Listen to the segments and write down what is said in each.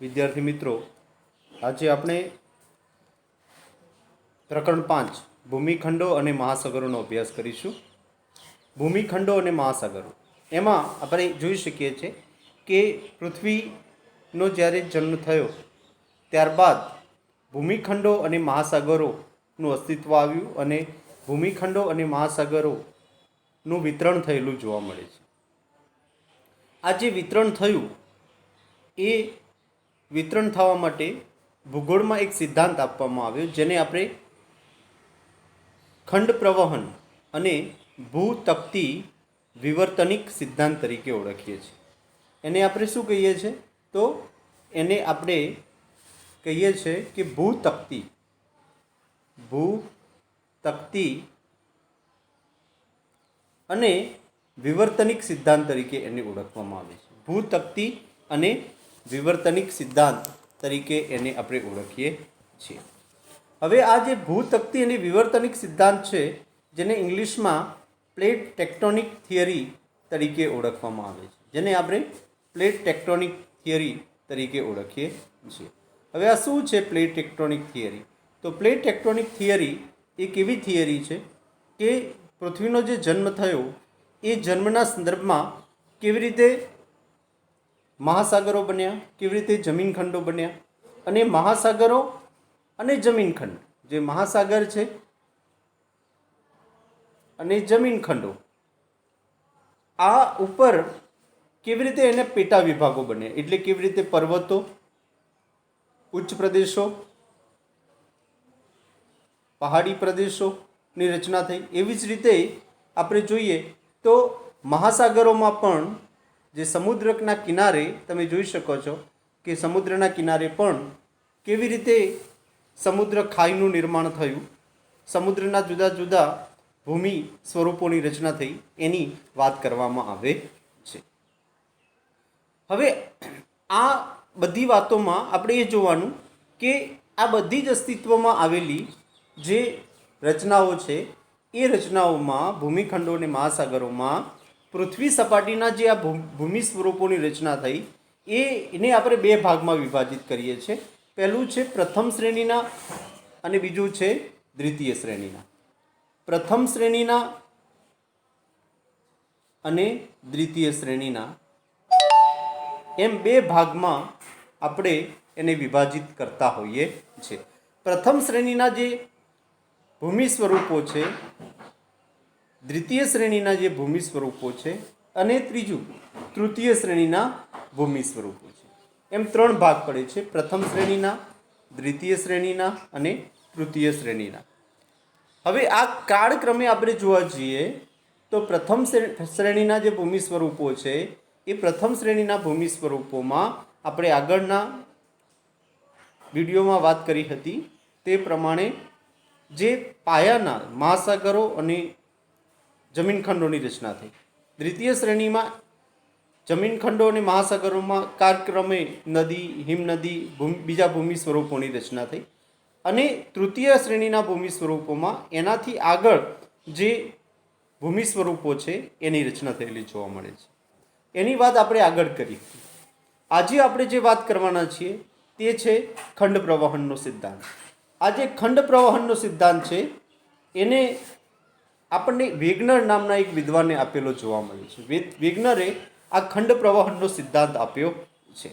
વિદ્યાર્થી મિત્રો, આજે આપણે પ્રકરણ 5 ભૂમિખંડો અને મહાસાગરોનો અભ્યાસ કરીશું. ભૂમિખંડો અને મહાસાગરો એમાં આપણે જોઈ શકીએ છીએ કે પૃથ્વીનો જ્યારે જન્મ થયો ત્યારબાદ ભૂમિખંડો અને મહાસાગરોનું અસ્તિત્વ આવ્યું અને ભૂમિખંડો અને મહાસાગરોનું વિતરણ થયેલું જોવા મળે છે. આ જે વિતરણ થયું એ વિતરણ થવા માટે ભૂગોળમાં એક સિદ્ધાંત આપવામાં આવ્યો, જેને આપણે ખંડ પ્રવહન અને ભૂતકતી વિવર્તનિક સિદ્ધાંત તરીકે ઓળખીએ છીએ. એને આપણે શું કહીએ છીએ? તો એને આપણે કહીએ છીએ કે ભૂતકતી અને વિવર્તનિક સિદ્ધાંત તરીકે એને ઓળખવામાં આવે છે. ભૂતકતી અને વિવર્તનિક સિદ્ધાંત તરીકે એને આપણે ઓળખીએ છીએ. હવે આ જે ભૂતકતી અને વિવર્તનિક સિદ્ધાંત છે, જેને ઇંગ્લિશમાં પ્લેટ ટેક્ટોનિક થિયરી તરીકે ઓળખવામાં આવે છે, જેને આપણે પ્લેટ ટેક્ટોનિક થિયરી તરીકે ઓળખીએ છીએ. હવે આ શું છે પ્લેટ ટેક્ટોનિક થિયરી? તો પ્લેટ ટેક્ટોનિક થિયરી એક એવી થિયરી છે કે પૃથ્વીનો જે જન્મ થયો એ જન્મના સંદર્ભમાં કેવી રીતે મહાસાગરો બન્યા, કેવી રીતે જમીનખંડો બન્યા, અને મહાસાગરો અને જમીનખંડ, જે મહાસાગર છે અને જમીનખંડો, આ ઉપર કેવી રીતે એને પેટા વિભાગો બન્યા, એટલે કેવી રીતે પર્વતો, ઉચ્ચ પ્રદેશો, પહાડી પ્રદેશોની રચના થઈ. એવી જ રીતે આપણે જોઈએ તો મહાસાગરોમાં પણ જે સમુદ્રના કિનારે તમે જોઈ શકો છો કે સમુદ્રના કિનારે પણ કેવી રીતે સમુદ્ર ખાઈનું નિર્માણ થયું, સમુદ્રના જુદા જુદા ભૂમિ સ્વરૂપોની રચના થઈ, એની વાત કરવામાં આવે છે. હવે આ બધી વાતોમાં આપણે એ જોવાનું કે આ બધી જ અસ્તિત્વમાં આવેલી જે રચનાઓ છે એ રચનાઓમાં ભૂમિખંડો અને મહાસાગરોમાં પૃથ્વી સપાટીના જે આ ભૂમિ સ્વરૂપોની રચના થઈ એને આપણે બે ભાગમાં વિભાજિત કરીએ છીએ. પહેલું છે પ્રથમ શ્રેણીના અને બીજું છે દ્વિતીય શ્રેણીના. પ્રથમ શ્રેણીના અને દ્વિતીય શ્રેણીના એમ બે ભાગમાં આપણે એને વિભાજિત કરતા હોઈએ છીએ. પ્રથમ શ્રેણીના જે ભૂમિ સ્વરૂપો છે, દ્વિતીય શ્રેણીના જે ભૂમિ સ્વરૂપો છે, અને ત્રીજું તૃતીય શ્રેણીના ભૂમિ સ્વરૂપો છે. એમ ત્રણ ભાગ પડે છે: પ્રથમ શ્રેણીના, દ્વિતીય શ્રેણીના અને તૃતીય શ્રેણીના. હવે આ કાળક્રમે આપણે જોવા જઈએ તો પ્રથમ શ્રેણીના જે ભૂમિ સ્વરૂપો છે એ પ્રથમ શ્રેણીના ભૂમિ સ્વરૂપોમાં આપણે આગળના વિડીયોમાં વાત કરી હતી તે પ્રમાણે જે પાયાના મહાસાગરો અને જમીનખંડોની રચના થઈ. દ્વિતીય શ્રેણીમાં જમીનખંડો અને મહાસાગરોમાં કાળક્રમે નદી, હિમનદી, બીજા ભૂમિ સ્વરૂપોની રચના થઈ. અને તૃતીય શ્રેણીના ભૂમિ સ્વરૂપોમાં એનાથી આગળ જે ભૂમિ સ્વરૂપો છે એની રચના થયેલી જોવા મળે છે. એની વાત આપણે આગળ કરી. આજે આપણે જે વાત કરવાના છીએ તે છે ખંડ પ્રવહનનો સિદ્ધાંત. આ જે ખંડ પ્રવહનનો સિદ્ધાંત છે એને આપણને વેગનર નામના એક વિદ્વાને આપેલો જોવા મળે છે. વેગનરે આ ખંડ પ્રવહનનો સિદ્ધાંત આપ્યો છે.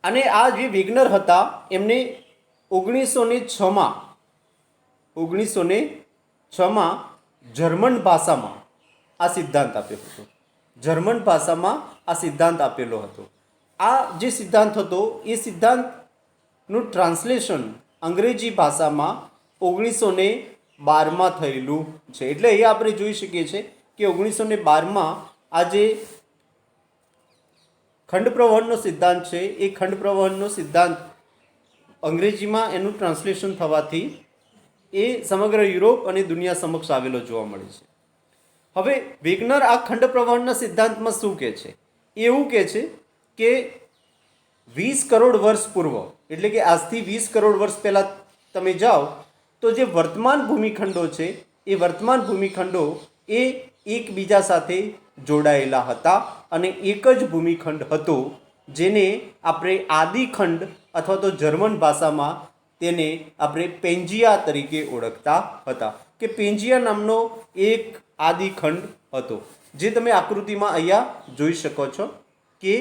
અને આ જે વેગનર હતા એમને 1906માં જર્મન ભાષામાં આ સિદ્ધાંત આપ્યો હતો. જર્મન ભાષામાં આ સિદ્ધાંત આપેલો હતો. આ જે સિદ્ધાંત હતો એ સિદ્ધાંતનું ટ્રાન્સલેશન અંગ્રેજી ભાષામાં 1912માં થયેલું છે. એટલે એ આપણે જોઈ શકીએ છીએ કે 1912માં આ જે ખંડ પ્રવહનનો સિદ્ધાંત છે એ ખંડ પ્રવહનનો સિદ્ધાંત અંગ્રેજીમાં એનું ટ્રાન્સલેશન થવાથી એ સમગ્ર યુરોપ અને દુનિયા સમક્ષ આવેલો જોવા મળે છે. હવે વેગનર આ ખંડ પ્રવહનના સિદ્ધાંતમાં શું કહે છે? એવું કહે છે કે 20 કરોડ વર્ષ પૂર્વ, એટલે કે આજથી 20 કરોડ વર્ષ પહેલાં તમે જાઓ તો જે વર્તમાન ભૂમિખંડો છે એ વર્તમાન ભૂમિખંડો એ એકબીજા સાથે જોડાયેલા હતા અને એક જ ભૂમિખંડ હતો જેને આપણે આદિખંડ અથવા તો જર્મન ભાષામાં તેને આપણે પેન્જિયા તરીકે ઓળખતા હતા, કે પેન્જિયા નામનો એક આદિખંડ હતો, જે તમે આકૃતિમાં અહીંયા જોઈ શકો છો કે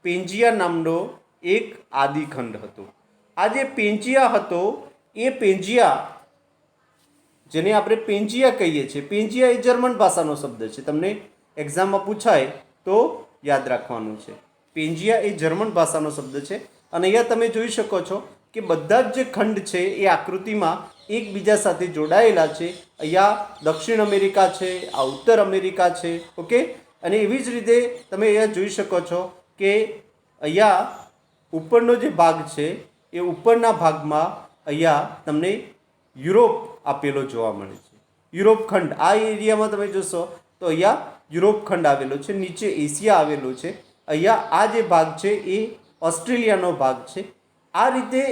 પેન્જિયા નામનો એક આદિખંડ હતો. આ જે પેન્જિયા હતો એ પેન્જિયા, જેને આપણે પેન્જિયા કહીએ છીએ, પેન્જિયા એ જર્મન ભાષાનો શબ્દ છે, તમને એક્ઝામમાં પૂછાય તો યાદ રાખવાનું છે. પેન્જિયા એ જર્મન ભાષાનો શબ્દ છે. અને અહીંયા તમે જોઈ શકો છો કે બધા જ જે ખંડ છે એ આકૃતિમાં એકબીજા સાથે જોડાયેલા છે. અહીંયા દક્ષિણ અમેરિકા છે, આ ઉત્તર અમેરિકા છે. ઓકે, અને એવી જ રીતે તમે અહીંયા જોઈ શકો છો કે અહીંયા ઉપરનો જે ભાગ છે એ ઉપરના ભાગમાં અહીંયા તમને યુરોપ આપેલો જોવા મળે છે. યુરોપ ખંડ, આ એરિયામાં તમે જોશો તો અહીંયા યુરોપ ખંડ આવેલો છે, નીચે એશિયા આવેલો છે, અહીંયા આ જે ભાગ છે એ ઓસ્ટ્રેલિયાનો ભાગ છે. આ રીતે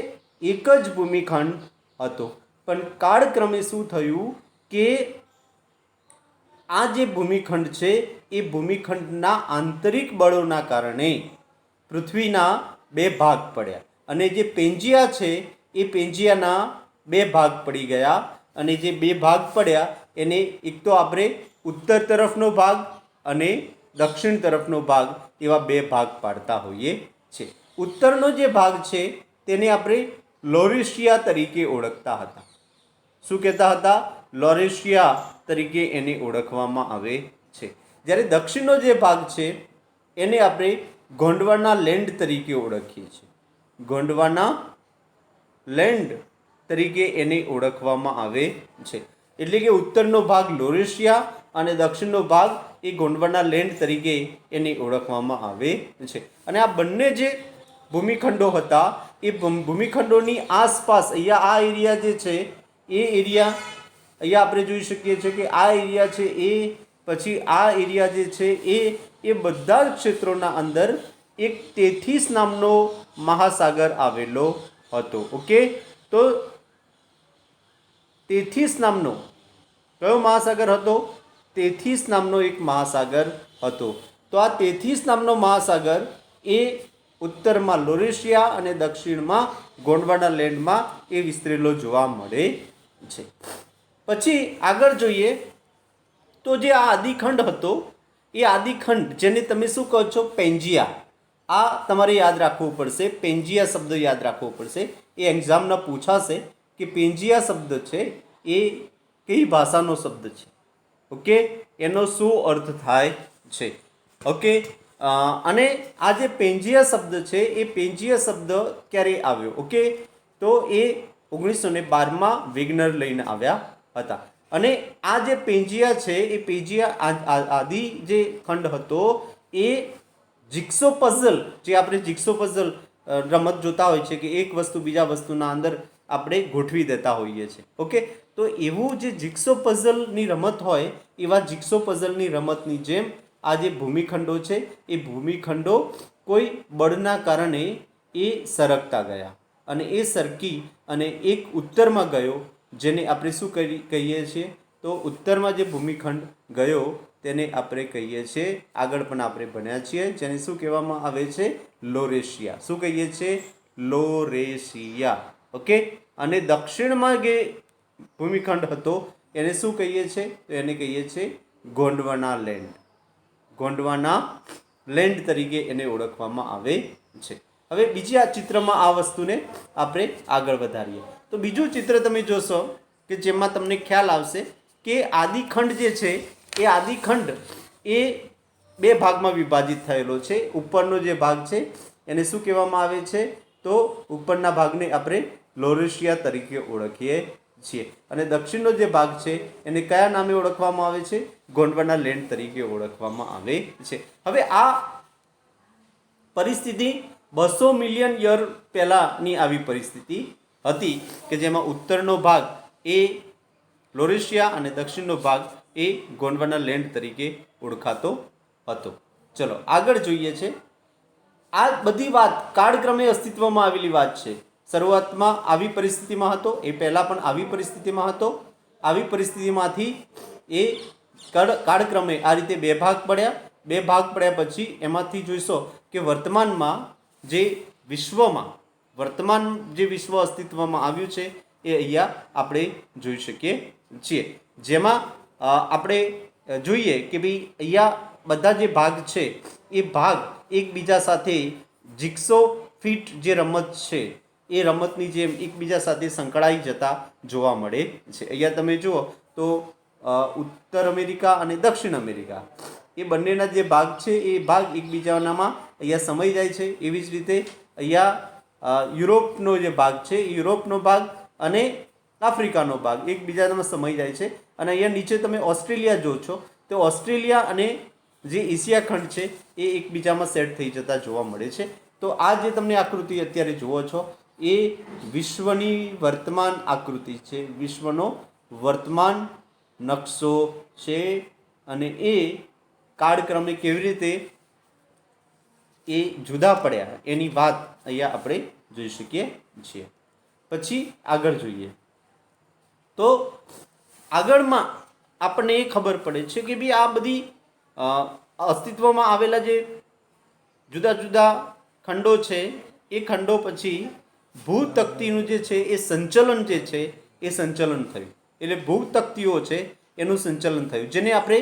એક જ ભૂમિખંડ હતો. પણ કાળક્રમે શું થયું કે આ જે ભૂમિખંડ છે એ ભૂમિખંડના આંતરિક બળોના કારણે પૃથ્વીના બે ભાગ પડ્યા, અને જે પેન્જિયા છે એ પેન્જિયાના બે ભાગ પડી ગયા. અને જે બે ભાગ પડ્યા એને એક તો આપણે ઉત્તર તરફનો ભાગ અને દક્ષિણ તરફનો ભાગ એવા બે ભાગ પાડતા હોઈએ છીએ. ઉત્તરનો જે ભાગ છે તેને આપણે લોરેશિયા તરીકે ઓળખતા હતા. શું કહેતા હતા? લોરેશિયા તરીકે એને ઓળખવામાં આવે છે. જ્યારે દક્ષિણનો જે ભાગ છે એને આપણે ગોંડવાના લેન્ડ તરીકે ઓળખીએ છીએ. ગોંડવાના લેન્ડ તરીકે એને ઓળખવામાં આવે છે. એટલે કે ઉત્તરનો ભાગ લોરેશિયા અને દક્ષિણનો ભાગ એ ગોંડવાના લેન્ડ તરીકે એને ઓળખવામાં આવે છે. અને આ બંને જે ભૂમિખંડો હતા એ ભૂમિખંડોની આસપાસ અહીંયા આ એરિયા જે છે એ એરિયા અહીંયા આપણે જોઈ શકીએ છીએ કે આ એરિયા છે એ, પછી આ એરિયા જે છે એ બધા જ ક્ષેત્રોના અંદર એક તેથીસ નામનો મહાસાગર આવેલો હતો. ઓકે, તો તેથીસ નામનો કયો મહાસાગર હતો? તેથીસ નામનો એક મહાસાગર હતો. તો આ તેથીસ નામનો મહાસાગર એ ઉત્તરમાં લોરેશિયા અને દક્ષિણમાં ગોંડવાના લેન્ડમાં એ વિસ્તરેલો જોવા મળે છે. પછી આગળ જોઈએ તો જે આ આદિખંડ હતો એ આદિખંડ, જેને તમે શું કહો છો? પેન્જિયા. આ તમારે યાદ રાખવું પડશે, પેન્જિયા શબ્દ યાદ રાખવો પડશે. એ એક્ઝામના પૂછાશે કે પેન્જિયા શબ્દ છે એ કઈ ભાષાનો શબ્દ છે. ઓકે, એનો શું અર્થ થાય છે. ઓકે, અને આ જે પેન્જિયા શબ્દ છે એ પેન્જિયા શબ્દ ક્યારે આવ્યો? ઓકે, તો એ 1912માં વેગનર લઈને આવ્યા હતા. અને આ જે પેન્જિયા છે એ પેન્જિયા આદિ જે ખંડ હતો એ જિગ્સો પઝલ, જે આપણે જિગ્સો પઝલ રમત જોતા હોય છે કે એક વસ્તુ બીજા વસ્તુના અંદર આપણે ગોઠવી દેતા હોઈએ છીએ. ઓકે, તો એવું જે જિગ્સો પઝલની રમત હોય એવા જિગ્સો પઝલની રમતની જેમ આ જે ભૂમિખંડો છે એ ભૂમિખંડો કોઈ બળના કારણે એ સરકતા ગયા, અને એ સરકી અને એક ઉત્તરમાં ગયો, જેને આપણે શું કહીએ છીએ? તો ઉત્તરમાં જે ભૂમિખંડ ગયો તેને આપણે કહીએ છીએ, આગળ પણ આપણે ભણ્યા છીએ, જેને શું કહેવામાં આવે છે? લોરેશિયા. શું કહીએ છીએ? લોરેશિયા. ઓકે, અને દક્ષિણમાં જે ભૂમિખંડ હતો એને શું કહીએ છીએ? તો એને કહીએ છીએ ગોંડવાના લેન્ડ. ગોંડવાના લેન્ડ તરીકે એને ઓળખવામાં આવે છે. હવે બીજી આ ચિત્રમાં આ વસ્તુને આપણે આગળ વધારીએ તો બીજું ચિત્ર તમે જોશો કે જેમાં તમને ખ્યાલ આવશે કે આદિખંડ જે છે એ આદિખંડ એ બે ભાગમાં વિભાજિત થયેલો છે. ઉપરનો જે ભાગ છે એને શું કહેવામાં આવે છે? તો ઉપરના ભાગને આપણે લોરેશિયા તરીકે ઓળખીએ છીએ, અને દક્ષિણનો જે ભાગ છે એને કયા નામે ઓળખવામાં આવે છે? ગોંડવાના લેન્ડ તરીકે ઓળખવામાં આવે છે. હવે આ પરિસ્થિતિ 200 મિલિયન યર પહેલાંની આવી પરિસ્થિતિ હતી કે જેમાં ઉત્તરનો ભાગ એ લોરેશિયા અને દક્ષિણનો ભાગ એ ગોંડવાના લેન્ડ તરીકે ઓળખાતો હતો. ચલો આગળ જોઈએ છે. આ બધી વાત કાળક્રમે અસ્તિત્વમાં આવેલી વાત છે. શરૂઆતમાં આવી પરિસ્થિતિમાં હતો, એ પહેલાં પણ આવી પરિસ્થિતિમાં હતો. આવી પરિસ્થિતિમાંથી એ કાળક્રમે આ રીતે બે ભાગ પડ્યા. બે ભાગ પડ્યા પછી એમાંથી જોઈશો કે વર્તમાનમાં જે વિશ્વમાં વર્તમાન જે વિશ્વ અસ્તિત્વમાં આવ્યું છે એ અહીંયા આપણે જોઈ શકીએ છીએ, જેમાં આપણે જોઈએ કે ભાઈ અહીંયા બધા જે ભાગ છે એ ભાગ એકબીજા સાથે જિગ્સો ફિટ જે રમત છે એ રમતની જેમ એકબીજા સાથે સંકળાઈ જતા જોવા મળે છે. અહીંયા તમે જુઓ તો ઉત્તર અમેરિકા અને દક્ષિણ અમેરિકા એ બંનેના જે ભાગ છે એ ભાગ એકબીજાનામાં અહીંયા સમાઈ જાય છે. એવી જ રીતે અહીંયા યુરોપનો જે ભાગ છે એ યુરોપનો ભાગ અને આફ્રિકાનો ભાગ એકબીજામાં સમાઈ જાય છે. અને અહીંયા નીચે તમે ઓસ્ટ્રેલિયા જો છો તો ઓસ્ટ્રેલિયા અને જે એશિયા ખંડ છે એ એકબીજામાં સેટ થઈ જતા જોવા મળે છે. તો આ જે તમને આકૃતિ અત્યારે જુઓ છો એ વિશ્વની વર્તમાન આકૃતિ છે, વિશ્વનો વર્તમાન નકશો છે અને એ કાળક્રમે કેવી રીતે એ જુદા પડ્યા એની વાત અહીંયા આપણે જોઈ શકીએ છીએ. પછી આગળ જોઈએ તો આગળમાં આપણને એ ખબર પડે છે કે ભાઈ આ બધી અસ્તિત્વમાં આવેલા જે જુદા જુદા ખંડો છે એ ખંડો પછી ભૂતકતીનું જે છે એ સંચલન જે છે એ સંચલન થયું. એટલે ભૂતકતીઓ છે એનું સંચલન થયું, જેને આપણે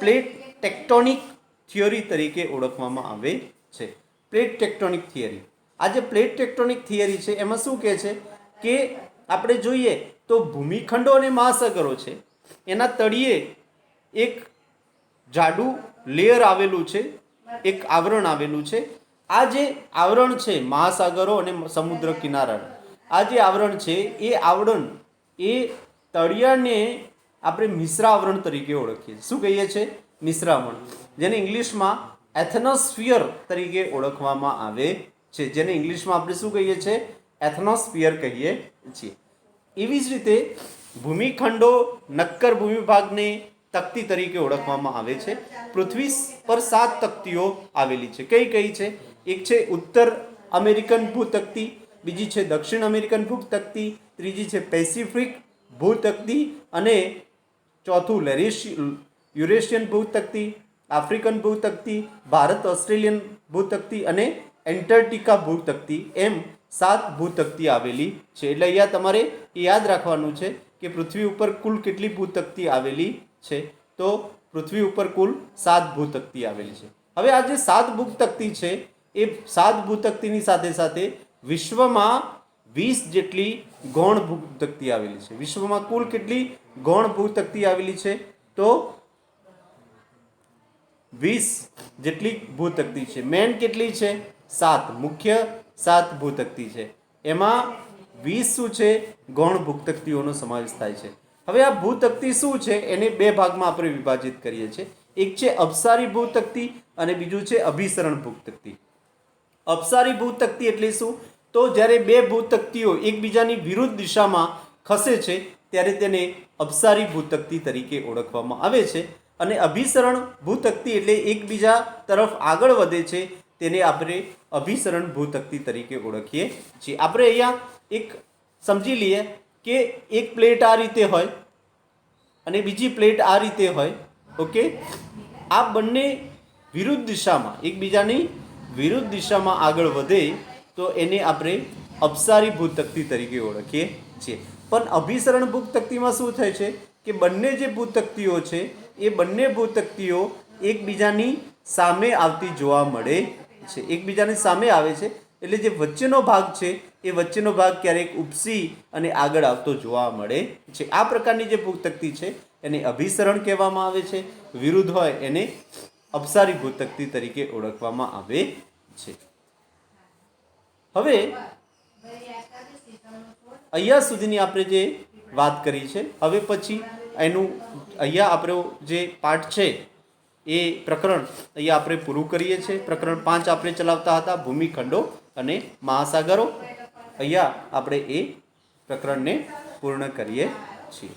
પ્લેટ ટેક્ટોનિક થિયરી તરીકે ઓળખવામાં આવે છે. પ્લેટ ટેક્ટોનિક થિયરી, આ જે પ્લેટ ટેક્ટોનિક થિયરી છે એમાં શું કહે છે કે આપણે જોઈએ તો ભૂમિખંડો અને મહાસાગરો છે એના તળિયે એક જાડું લેયર આવેલું છે, એક આવરણ આવેલું છે. આ જે આવરણ છે મહાસાગરો અને સમુદ્ર કિનારાનું, આ જે આવરણ છે એ આવરણ એ તળિયાને આપણે મિશ્ર આવરણ તરીકે ઓળખીએ. શું કહીએ છીએ? મિશ્ર આવરણ, જેને ઇંગ્લિશમાં એથનોસ્ફિયર તરીકે ઓળખવામાં આવે છે, જેને ઇંગ્લિશમાં આપણે શું કહીએ છીએ? એથનોસ્ફિયર કહીએ છીએ. એવી જ રીતે ભૂમિખંડો નક્કર ભૂમિભાગને તકતી તરીકે ઓળખવામાં આવે છે. પૃથ્વી પર 7 તકતીઓ આવેલી છે. કઈ કઈ છે? એક છે ઉત્તર અમેરિકન ભૂતકતી, બીજી છે દક્ષિણ અમેરિકન ભૂતકતી, ત્રીજી છે પેસિફિક ભૂતકતી અને ચોથું યુરેશિયન ભૂતકતી, આફ્રિકન ભૂતકતી, ભારત ઓસ્ટ્રેલિયન ભૂતકતી અને એન્ટાર્કટિકા ભૂતકતી, એમ 7 ભૂતકતી આવેલી છે. એટલે અહીંયા તમારે યાદ રાખવાનું છે કે પૃથ્વી ઉપર કુલ કેટલી ભૂતકતી આવેલી છે? તો પૃથ્વી ઉપર કુલ 7 ભૂતકતી આવેલી છે. હવે આ જે 7 ભૂતકતી છે એ 7 ભૂતકતીની સાથે સાથે વિશ્વમાં 20 જેટલી ગૌણ ભૂતકતી આવેલી છે. વિશ્વમાં કુલ કેટલી ગૌણ ભૂતકતી આવેલી છે? તો 20 જેટલી ભૂતકતી છે. મેન કેટલી છે? 7. મુખ્ય 7 ભૂતકતી છે. એમાં 20 શું છે? ગૌણ ભૂતકતીઓનો સમાવેશ થાય છે. હવે આ ભૂતકતી શું છે એને 2 ભાગમાં આપણે વિભાજિત કરીએ છીએ. એક છે અપસારી ભૂતકતી અને બીજું છે અભિસરણ ભૂતકતી. અપસારી ભૂતકતી એટલે શું? તો જ્યારે 2 ભૂતકતીઓ એકબીજાની વિરુદ્ધ દિશામાં ખસે છે ત્યારે તેને અપસારી ભૂતકતી તરીકે ઓળખવામાં આવે છે. અને અભિસરણ ભૂતકતી એટલે એકબીજા તરફ આગળ વધે છે તેને આપણે અભિસરણ ભૂતકતી તરીકે ઓળખીએ છીએ. આપણે અહીંયા એક સમજી લઈએ કે એક પ્લેટ આ રીતે હોય અને બીજી પ્લેટ આ રીતે હોય. ઓકે, આ બંને વિરુદ્ધ દિશામાં એકબીજાની વિરુદ્ધ દિશામાં આગળ વધે તો એને આપણે અપસારી ભૂતકતી તરીકે ઓળખીએ છીએ. પણ અભિસરણ ભૂતકતીમાં શું થાય છે કે બંને જે ભૂતકતીઓ છે એ બંને ભૂતકતીઓ એકબીજાની સામે આવતી જોવા મળે છે. એકબીજાની સામે આવે છે એટલે જે વચ્ચેનો ભાગ છે એ વચ્ચેનો ભાગ ક્યારેક ઉપસી અને આગળ આવતો જોવા મળે છે. આ પ્રકારની જે ભૂતકતી છે એને અભિસરણ કહેવામાં આવે છે. વિરુદ્ધ હોય એને અપસારી ભૂતકતી તરીકે ઓળખવામાં આવે છે. હવે અહીંયા સુધીની આપણે જે વાત કરી છે, હવે પછી એનું અહીંયા આપણો જે પાઠ છે એ પ્રકરણ અહીંયા આપણે પૂરું કરીએ છીએ. પ્રકરણ 5 આપણે ચલાવતા હતા, ભૂમિખંડો અને મહાસાગરો. અહીંયા આપણે એ પ્રકરણને પૂર્ણ કરીએ છીએ.